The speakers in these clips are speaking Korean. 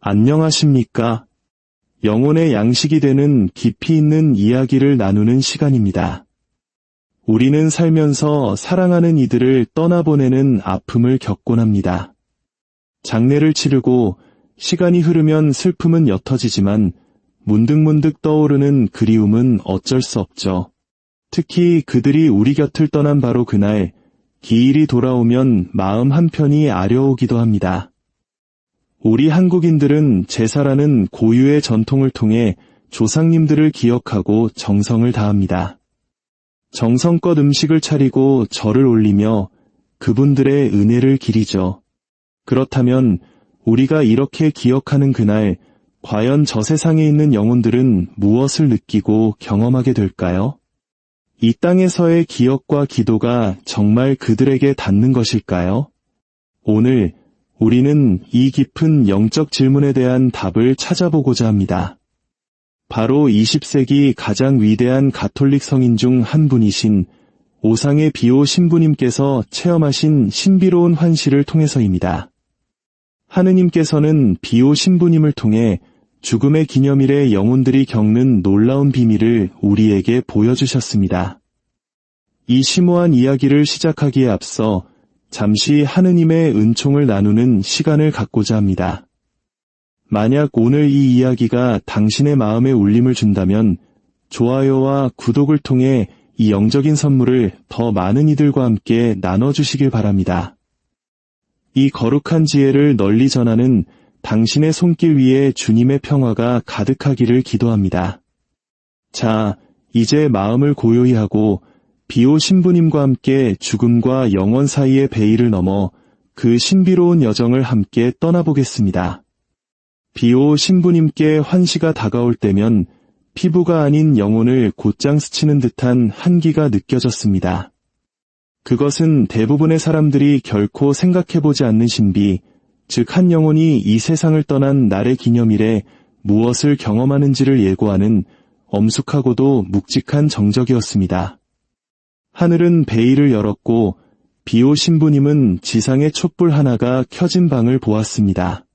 안녕하십니까? 영혼의 양식이 되는 깊이 있는 이야기를 나누는 시간입니다. 우리는 살면서 사랑하는 이들을 떠나보내는 아픔을 겪곤 합니다. 장례를 치르고 시간이 흐르면 슬픔은 옅어지지만 문득문득 떠오르는 그리움은 어쩔 수 없죠. 특히 그들이 우리 곁을 떠난 바로 그날, 기일이 돌아오면 마음 한편이 아려오기도 합니다. 우리 한국인들은 제사라는 고유의 전통을 통해 조상님들을 기억하고 정성을 다합니다. 정성껏 음식을 차리고 절을 올리며 그분들의 은혜를 기리죠. 그렇다면 우리가 이렇게 기억하는 그날, 과연 저 세상에 있는 영혼들은 무엇을 느끼고 경험하게 될까요? 이 땅에서의 기억과 기도가 정말 그들에게 닿는 것일까요? 오늘 우리는 이 깊은 영적 질문에 대한 답을 찾아보고자 합니다. 바로 20세기 가장 위대한 가톨릭 성인 중 한 분이신 오상의 비오 신부님께서 체험하신 신비로운 환시를 통해서입니다. 하느님께서는 비오 신부님을 통해 죽음의 기념일에 영혼들이 겪는 놀라운 비밀을 우리에게 보여주셨습니다. 이 심오한 이야기를 시작하기에 앞서 잠시 하느님의 은총을 나누는 시간을 갖고자 합니다. 만약 오늘 이 이야기가 당신의 마음에 울림을 준다면 좋아요와 구독을 통해 이 영적인 선물을 더 많은 이들과 함께 나눠주시길 바랍니다. 이 거룩한 지혜를 널리 전하는 당신의 손길 위에 주님의 평화가 가득하기를 기도합니다. 자, 이제 마음을 고요히 하고 비오 신부님과 함께 죽음과 영원 사이의 베일을 넘어 그 신비로운 여정을 함께 떠나보겠습니다. 비오 신부님께 환시가 다가올 때면 피부가 아닌 영혼을 곧장 스치는 듯한 한기가 느껴졌습니다. 그것은 대부분의 사람들이 결코 생각해보지 않는 신비, 즉 한 영혼이 이 세상을 떠난 날의 기념일에 무엇을 경험하는지를 예고하는 엄숙하고도 묵직한 정적이었습니다. 하늘은 베일을 열었고 비오 신부님은 지상의 촛불 하나가 켜진 방을 보았습니다.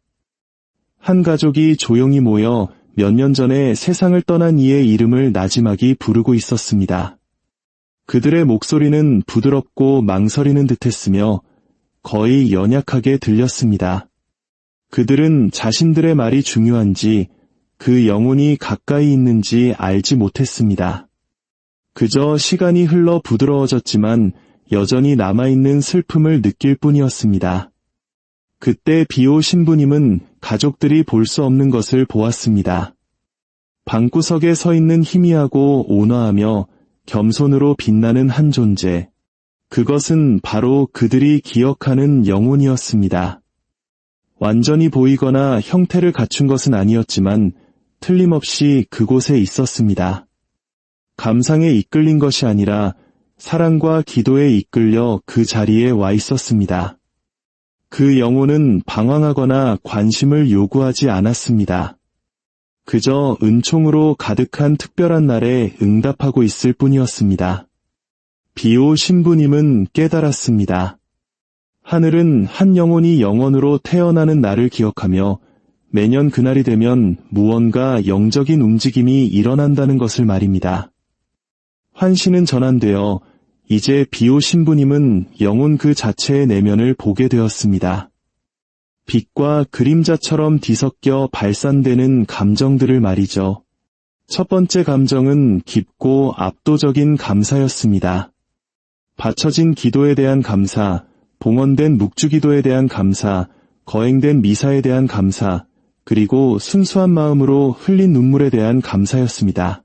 한 가족이 조용히 모여 몇 년 전에 세상을 떠난 이의 이름을 나지막이 부르고 있었습니다. 그들의 목소리는 부드럽고 망설이는 듯했으며 거의 연약하게 들렸습니다. 그들은 자신들의 말이 중요한지 그 영혼이 가까이 있는지 알지 못했습니다. 그저 시간이 흘러 부드러워졌지만 여전히 남아있는 슬픔을 느낄 뿐이었습니다. 그때 비오 신부님은 가족들이 볼 수 없는 것을 보았습니다. 방구석에 서 있는 희미하고 온화하며 겸손으로 빛나는 한 존재. 그것은 바로 그들이 기억하는 영혼이었습니다. 완전히 보이거나 형태를 갖춘 것은 아니었지만 틀림없이 그곳에 있었습니다. 감상에 이끌린 것이 아니라 사랑과 기도에 이끌려 그 자리에 와 있었습니다. 그 영혼은 방황하거나 관심을 요구하지 않았습니다. 그저 은총으로 가득한 특별한 날에 응답하고 있을 뿐이었습니다. 비오 신부님은 깨달았습니다. 하늘은 한 영혼이 영원으로 태어나는 날을 기억하며 매년 그날이 되면 무언가 영적인 움직임이 일어난다는 것을 말입니다. 환시는 전환되어 이제 비오 신부님은 영혼 그 자체의 내면을 보게 되었습니다. 빛과 그림자처럼 뒤섞여 발산되는 감정들을 말이죠. 첫 번째 감정은 깊고 압도적인 감사였습니다. 바쳐진 기도에 대한 감사, 봉헌된 묵주기도에 대한 감사, 거행된 미사에 대한 감사, 그리고 순수한 마음으로 흘린 눈물에 대한 감사였습니다.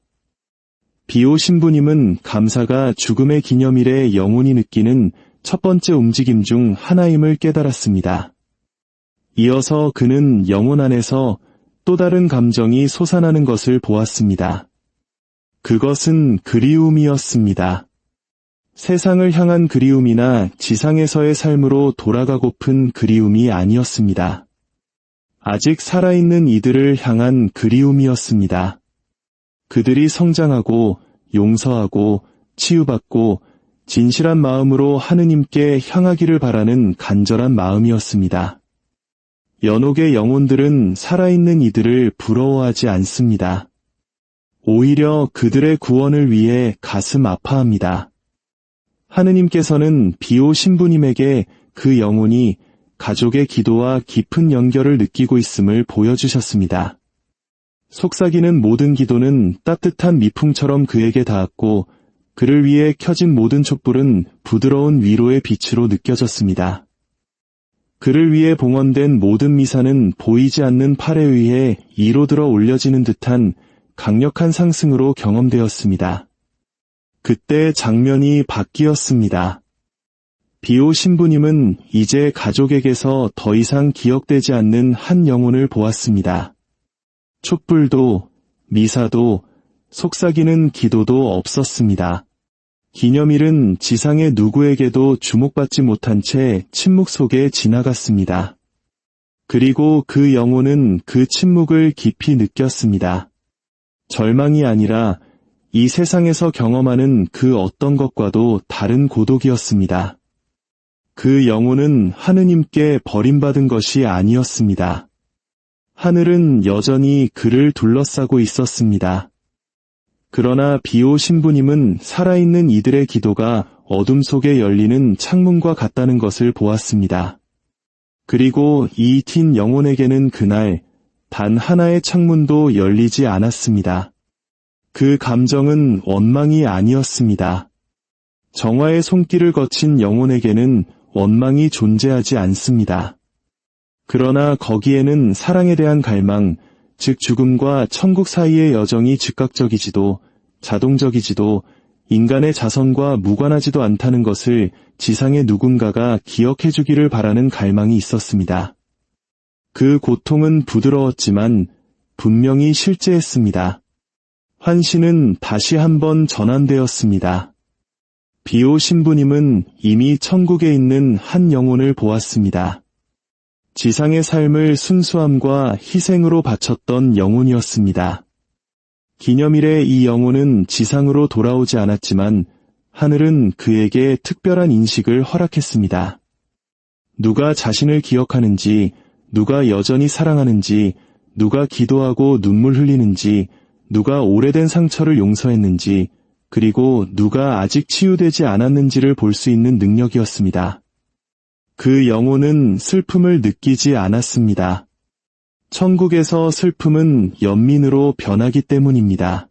비오 신부님은 감사가 죽음의 기념일에 영혼이 느끼는 첫 번째 움직임 중 하나임을 깨달았습니다. 이어서 그는 영혼 안에서 또 다른 감정이 솟아나는 것을 보았습니다. 그것은 그리움이었습니다. 세상을 향한 그리움이나 지상에서의 삶으로 돌아가고픈 그리움이 아니었습니다. 아직 살아있는 이들을 향한 그리움이었습니다. 그들이 성장하고 용서하고 치유받고 진실한 마음으로 하느님께 향하기를 바라는 간절한 마음이었습니다. 연옥의 영혼들은 살아있는 이들을 부러워하지 않습니다. 오히려 그들의 구원을 위해 가슴 아파합니다. 하느님께서는 비오 신부님에게 그 영혼이 가족의 기도와 깊은 연결을 느끼고 있음을 보여주셨습니다. 속삭이는 모든 기도는 따뜻한 미풍처럼 그에게 닿았고 그를 위해 켜진 모든 촛불은 부드러운 위로의 빛으로 느껴졌습니다. 그를 위해 봉헌된 모든 미사는 보이지 않는 팔에 의해 이로 들어 올려지는 듯한 강력한 상승으로 경험되었습니다. 그때 장면이 바뀌었습니다. 비오 신부님은 이제 가족에게서 더 이상 기억되지 않는 한 영혼을 보았습니다. 촛불도, 미사도, 속삭이는 기도도 없었습니다. 기념일은 지상의 누구에게도 주목받지 못한 채 침묵 속에 지나갔습니다. 그리고 그 영혼은 그 침묵을 깊이 느꼈습니다. 절망이 아니라 이 세상에서 경험하는 그 어떤 것과도 다른 고독이었습니다. 그 영혼은 하느님께 버림받은 것이 아니었습니다. 하늘은 여전히 그를 둘러싸고 있었습니다. 그러나 비오 신부님은 살아있는 이들의 기도가 어둠 속에 열리는 창문과 같다는 것을 보았습니다. 그리고 이 튄 영혼에게는 그날 단 하나의 창문도 열리지 않았습니다. 그 감정은 원망이 아니었습니다. 정화의 손길을 거친 영혼에게는 원망이 존재하지 않습니다. 그러나 거기에는 사랑에 대한 갈망, 즉 죽음과 천국 사이의 여정이 즉각적이지도 자동적이지도 인간의 자성과 무관하지도 않다는 것을 지상의 누군가가 기억해주기를 바라는 갈망이 있었습니다. 그 고통은 부드러웠지만 분명히 실제했습니다. 환신은 다시 한번 전환되었습니다. 비오 신부님은 이미 천국에 있는 한 영혼을 보았습니다. 지상의 삶을 순수함과 희생으로 바쳤던 영혼이었습니다. 기념일에 이 영혼은 지상으로 돌아오지 않았지만 하늘은 그에게 특별한 인식을 허락했습니다. 누가 자신을 기억하는지, 누가 여전히 사랑하는지, 누가 기도하고 눈물 흘리는지, 누가 오래된 상처를 용서했는지, 그리고 누가 아직 치유되지 않았는지를 볼 수 있는 능력이었습니다. 그 영혼은 슬픔을 느끼지 않았습니다. 천국에서 슬픔은 연민으로 변하기 때문입니다.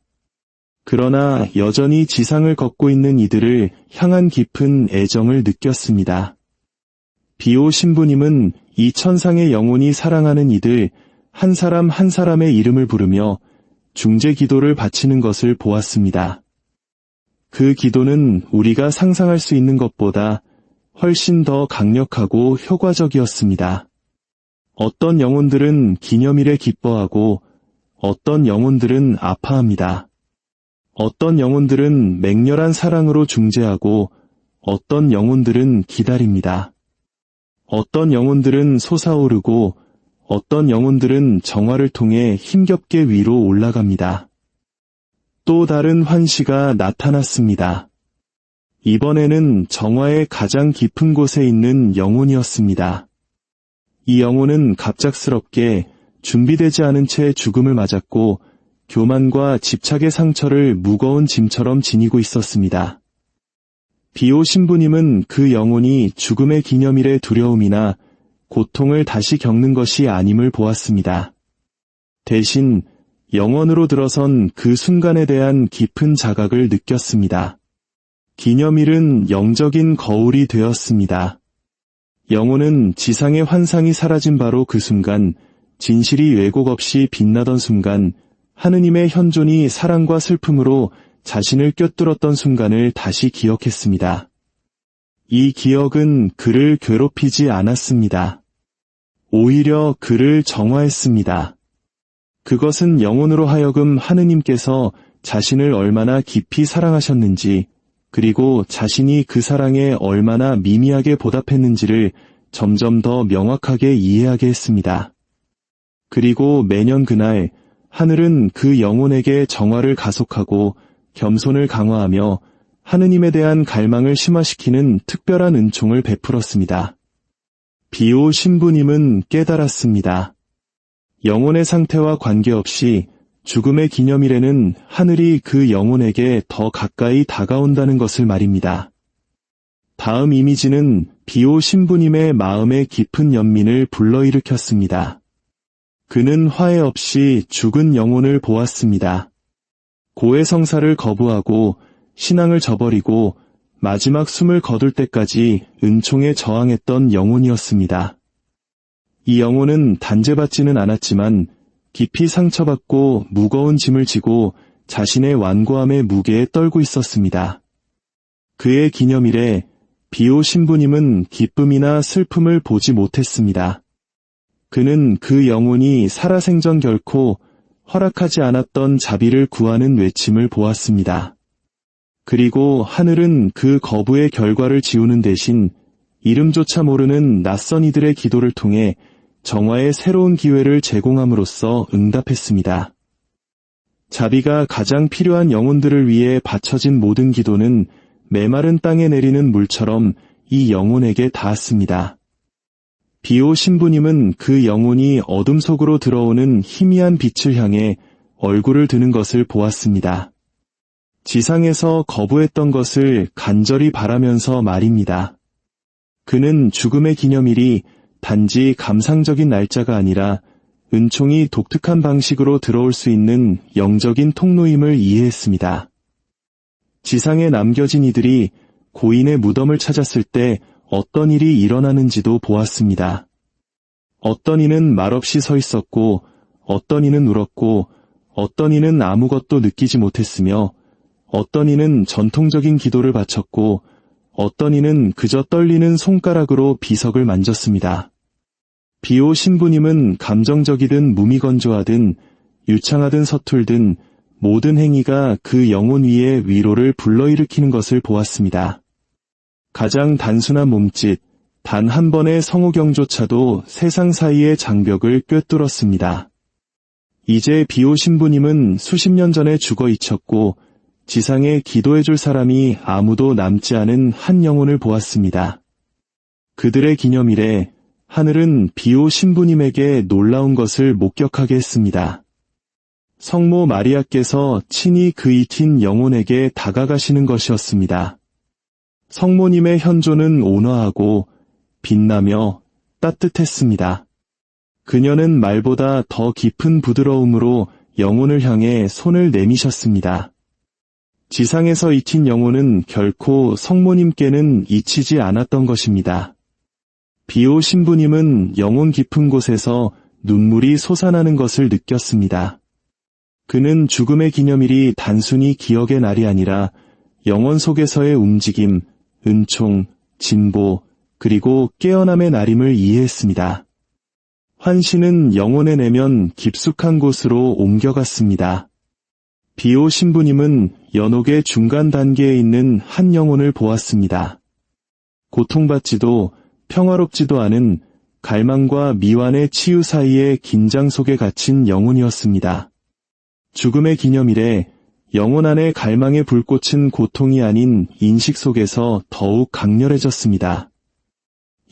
그러나 여전히 지상을 걷고 있는 이들을 향한 깊은 애정을 느꼈습니다. 비오 신부님은 이 천상의 영혼이 사랑하는 이들 한 사람 한 사람의 이름을 부르며 중재 기도를 바치는 것을 보았습니다. 그 기도는 우리가 상상할 수 있는 것보다 훨씬 더 강력하고 효과적이었습니다. 어떤 영혼들은 기념일에 기뻐하고 어떤 영혼들은 아파합니다. 어떤 영혼들은 맹렬한 사랑으로 중재하고 어떤 영혼들은 기다립니다. 어떤 영혼들은 솟아오르고 어떤 영혼들은 정화를 통해 힘겹게 위로 올라갑니다. 또 다른 환시가 나타났습니다. 이번에는 정화의 가장 깊은 곳에 있는 영혼이었습니다. 이 영혼은 갑작스럽게 준비되지 않은 채 죽음을 맞았고 교만과 집착의 상처를 무거운 짐처럼 지니고 있었습니다. 비오 신부님은 그 영혼이 죽음의 기념일의 두려움이나 고통을 다시 겪는 것이 아님을 보았습니다. 대신 영원으로 들어선 그 순간에 대한 깊은 자각을 느꼈습니다. 기념일은 영적인 거울이 되었습니다. 영혼은 지상의 환상이 사라진 바로 그 순간, 진실이 왜곡 없이 빛나던 순간, 하느님의 현존이 사랑과 슬픔으로 자신을 꿰뚫었던 순간을 다시 기억했습니다. 이 기억은 그를 괴롭히지 않았습니다. 오히려 그를 정화했습니다. 그것은 영혼으로 하여금 하느님께서 자신을 얼마나 깊이 사랑하셨는지, 그리고 자신이 그 사랑에 얼마나 미미하게 보답했는지를 점점 더 명확하게 이해하게 했습니다. 그리고 매년 그날, 하늘은 그 영혼에게 정화를 가속하고 겸손을 강화하며 하느님에 대한 갈망을 심화시키는 특별한 은총을 베풀었습니다. 비오 신부님은 깨달았습니다. 영혼의 상태와 관계없이 죽음의 기념일에는 하늘이 그 영혼에게 더 가까이 다가온다는 것을 말입니다. 다음 이미지는 비오 신부님의 마음의 깊은 연민을 불러일으켰습니다. 그는 화해 없이 죽은 영혼을 보았습니다. 고해성사를 거부하고 신앙을 저버리고 마지막 숨을 거둘 때까지 은총에 저항했던 영혼이었습니다. 이 영혼은 단죄받지는 않았지만 깊이 상처받고 무거운 짐을 지고 자신의 완고함의 무게에 떨고 있었습니다. 그의 기념일에 비오 신부님은 기쁨이나 슬픔을 보지 못했습니다. 그는 그 영혼이 살아생전 결코 허락하지 않았던 자비를 구하는 외침을 보았습니다. 그리고 하늘은 그 거부의 결과를 지우는 대신 이름조차 모르는 낯선 이들의 기도를 통해 정화의 새로운 기회를 제공함으로써 응답했습니다. 자비가 가장 필요한 영혼들을 위해 바쳐진 모든 기도는 메마른 땅에 내리는 물처럼 이 영혼에게 닿았습니다. 비오 신부님은 그 영혼이 어둠 속으로 들어오는 희미한 빛을 향해 얼굴을 드는 것을 보았습니다. 지상에서 거부했던 것을 간절히 바라면서 말입니다. 그는 죽음의 기념일이 단지 감상적인 날짜가 아니라 은총이 독특한 방식으로 들어올 수 있는 영적인 통로임을 이해했습니다. 지상에 남겨진 이들이 고인의 무덤을 찾았을 때 어떤 일이 일어나는지도 보았습니다. 어떤 이는 말없이 서 있었고, 어떤 이는 울었고, 어떤 이는 아무것도 느끼지 못했으며, 어떤 이는 전통적인 기도를 바쳤고, 어떤 이는 그저 떨리는 손가락으로 비석을 만졌습니다. 비오 신부님은 감정적이든 무미건조하든 유창하든 서툴든 모든 행위가 그 영혼 위에 위로를 불러일으키는 것을 보았습니다. 가장 단순한 몸짓, 단 한 번의 성호경조차도 세상 사이의 장벽을 꿰뚫었습니다. 이제 비오 신부님은 수십 년 전에 죽어 잊혔고 지상에 기도해줄 사람이 아무도 남지 않은 한 영혼을 보았습니다. 그들의 기념일에 하늘은 비오 신부님에게 놀라운 것을 목격하게 했습니다. 성모 마리아께서 친히 그 잊힌 영혼에게 다가가시는 것이었습니다. 성모님의 현존은 온화하고 빛나며 따뜻했습니다. 그녀는 말보다 더 깊은 부드러움으로 영혼을 향해 손을 내미셨습니다. 지상에서 잊힌 영혼은 결코 성모님께는 잊히지 않았던 것입니다. 비오 신부님은 영혼 깊은 곳에서 눈물이 솟아나는 것을 느꼈습니다. 그는 죽음의 기념일이 단순히 기억의 날이 아니라 영혼 속에서의 움직임, 은총, 진보, 그리고 깨어남의 날임을 이해했습니다. 환신은 영혼의 내면 깊숙한 곳으로 옮겨갔습니다. 비오 신부님은 연옥의 중간 단계에 있는 한 영혼을 보았습니다. 고통받지도 평화롭지도 않은 갈망과 미완의 치유 사이의 긴장 속에 갇힌 영혼이었습니다. 죽음의 기념일에 영혼 안의 갈망의 불꽃은 고통이 아닌 인식 속에서 더욱 강렬해졌습니다.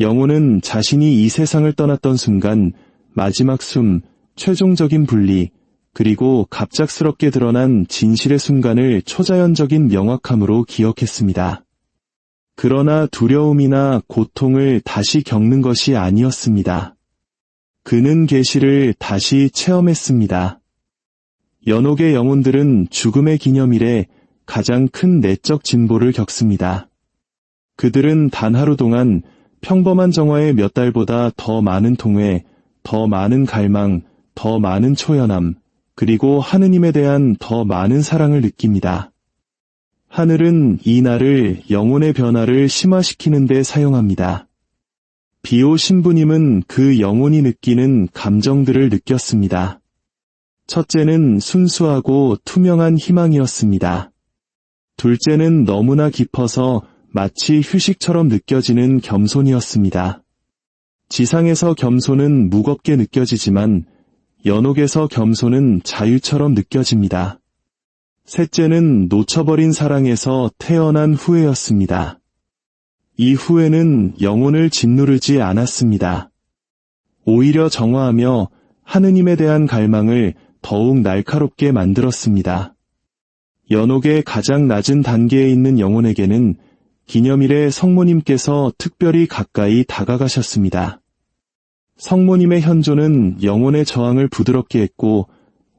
영혼은 자신이 이 세상을 떠났던 순간 마지막 숨, 최종적인 분리, 그리고 갑작스럽게 드러난 진실의 순간을 초자연적인 명확함으로 기억했습니다. 그러나 두려움이나 고통을 다시 겪는 것이 아니었습니다. 그는 계시를 다시 체험했습니다. 연옥의 영혼들은 죽음의 기념일에 가장 큰 내적 진보를 겪습니다. 그들은 단 하루 동안 평범한 정화의 몇 달보다 더 많은 통회, 더 많은 갈망, 더 많은 초연함, 그리고 하느님에 대한 더 많은 사랑을 느낍니다. 하늘은 이 날을 영혼의 변화를 심화시키는 데 사용합니다. 비오 신부님은 그 영혼이 느끼는 감정들을 느꼈습니다. 첫째는 순수하고 투명한 희망이었습니다. 둘째는 너무나 깊어서 마치 휴식처럼 느껴지는 겸손이었습니다. 지상에서 겸손은 무겁게 느껴지지만 연옥에서 겸손은 자유처럼 느껴집니다. 셋째는 놓쳐버린 사랑에서 태어난 후회였습니다. 이후에는 영혼을 짓누르지 않았습니다. 오히려 정화하며 하느님에 대한 갈망을 더욱 날카롭게 만들었습니다. 연옥의 가장 낮은 단계에 있는 영혼에게는 기념일에 성모님께서 특별히 가까이 다가가셨습니다. 성모님의 현존은 영혼의 저항을 부드럽게 했고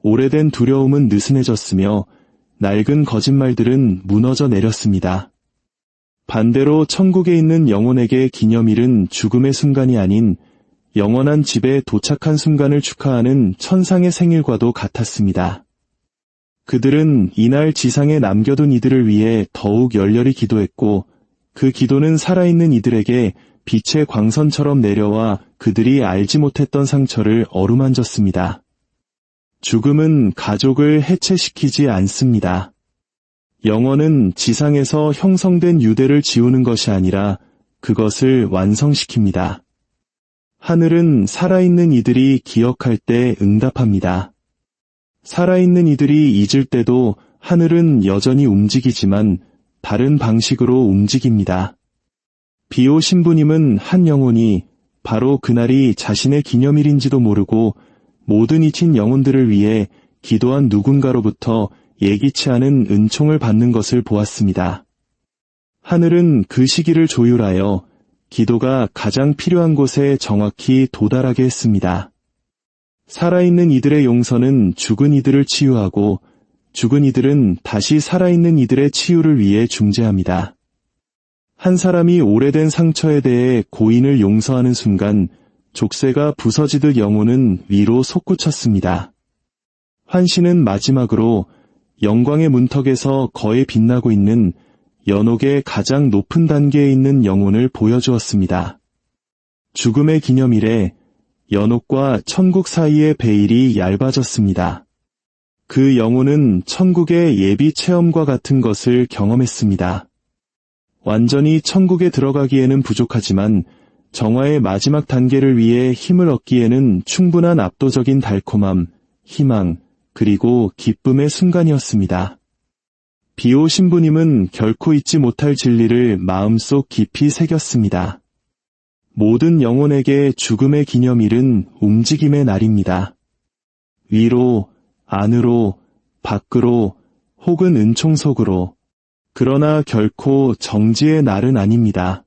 오래된 두려움은 느슨해졌으며 낡은 거짓말들은 무너져 내렸습니다. 반대로 천국에 있는 영혼에게 기념일은 죽음의 순간이 아닌 영원한 집에 도착한 순간을 축하하는 천상의 생일과도 같았습니다. 그들은 이날 지상에 남겨둔 이들을 위해 더욱 열렬히 기도했고 그 기도는 살아있는 이들에게 빛의 광선처럼 내려와 그들이 알지 못했던 상처를 어루만졌습니다. 죽음은 가족을 해체시키지 않습니다. 영원은 지상에서 형성된 유대를 지우는 것이 아니라 그것을 완성시킵니다. 하늘은 살아있는 이들이 기억할 때 응답합니다. 살아있는 이들이 잊을 때도 하늘은 여전히 움직이지만 다른 방식으로 움직입니다. 비오 신부님은 한 영혼이 바로 그날이 자신의 기념일인지도 모르고 모든 잊힌 영혼들을 위해 기도한 누군가로부터 예기치 않은 은총을 받는 것을 보았습니다. 하늘은 그 시기를 조율하여 기도가 가장 필요한 곳에 정확히 도달하게 했습니다. 살아있는 이들의 용서는 죽은 이들을 치유하고 죽은 이들은 다시 살아있는 이들의 치유를 위해 중재합니다. 한 사람이 오래된 상처에 대해 고인을 용서하는 순간 족쇄가 부서지듯 영혼은 위로 솟구쳤습니다. 환신은 마지막으로 영광의 문턱에서 거의 빛나고 있는 연옥의 가장 높은 단계에 있는 영혼을 보여주었습니다. 죽음의 기념일에 연옥과 천국 사이의 베일이 얇아졌습니다. 그 영혼은 천국의 예비 체험과 같은 것을 경험했습니다. 완전히 천국에 들어가기에는 부족하지만 정화의 마지막 단계를 위해 힘을 얻기에는 충분한 압도적인 달콤함, 희망, 그리고 기쁨의 순간이었습니다. 비오 신부님은 결코 잊지 못할 진리를 마음속 깊이 새겼습니다. 모든 영혼에게 죽음의 기념일은 움직임의 날입니다. 위로, 안으로, 밖으로, 혹은 은총 속으로. 그러나 결코 정지의 날은 아닙니다.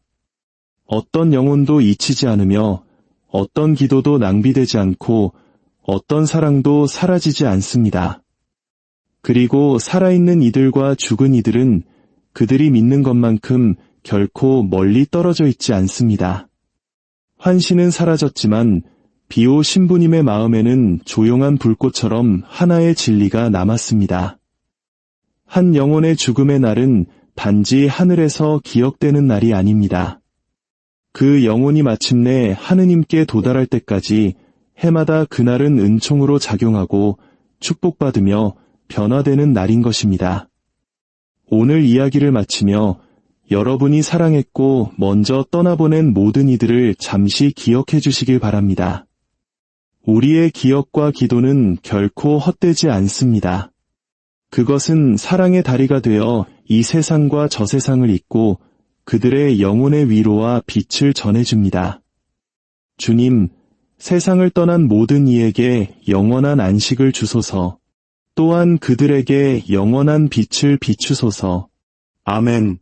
어떤 영혼도 잊히지 않으며 어떤 기도도 낭비되지 않고 어떤 사랑도 사라지지 않습니다. 그리고 살아있는 이들과 죽은 이들은 그들이 믿는 것만큼 결코 멀리 떨어져 있지 않습니다. 환신은 사라졌지만 비오 신부님의 마음에는 조용한 불꽃처럼 하나의 진리가 남았습니다. 한 영혼의 죽음의 날은 단지 하늘에서 기억되는 날이 아닙니다. 그 영혼이 마침내 하느님께 도달할 때까지 해마다 그날은 은총으로 작용하고 축복받으며 변화되는 날인 것입니다. 오늘 이야기를 마치며 여러분이 사랑했고 먼저 떠나보낸 모든 이들을 잠시 기억해 주시길 바랍니다. 우리의 기억과 기도는 결코 헛되지 않습니다. 그것은 사랑의 다리가 되어 이 세상과 저 세상을 잇고 그들의 영혼의 위로와 빛을 전해줍니다. 주님, 세상을 떠난 모든 이에게 영원한 안식을 주소서, 또한 그들에게 영원한 빛을 비추소서. 아멘.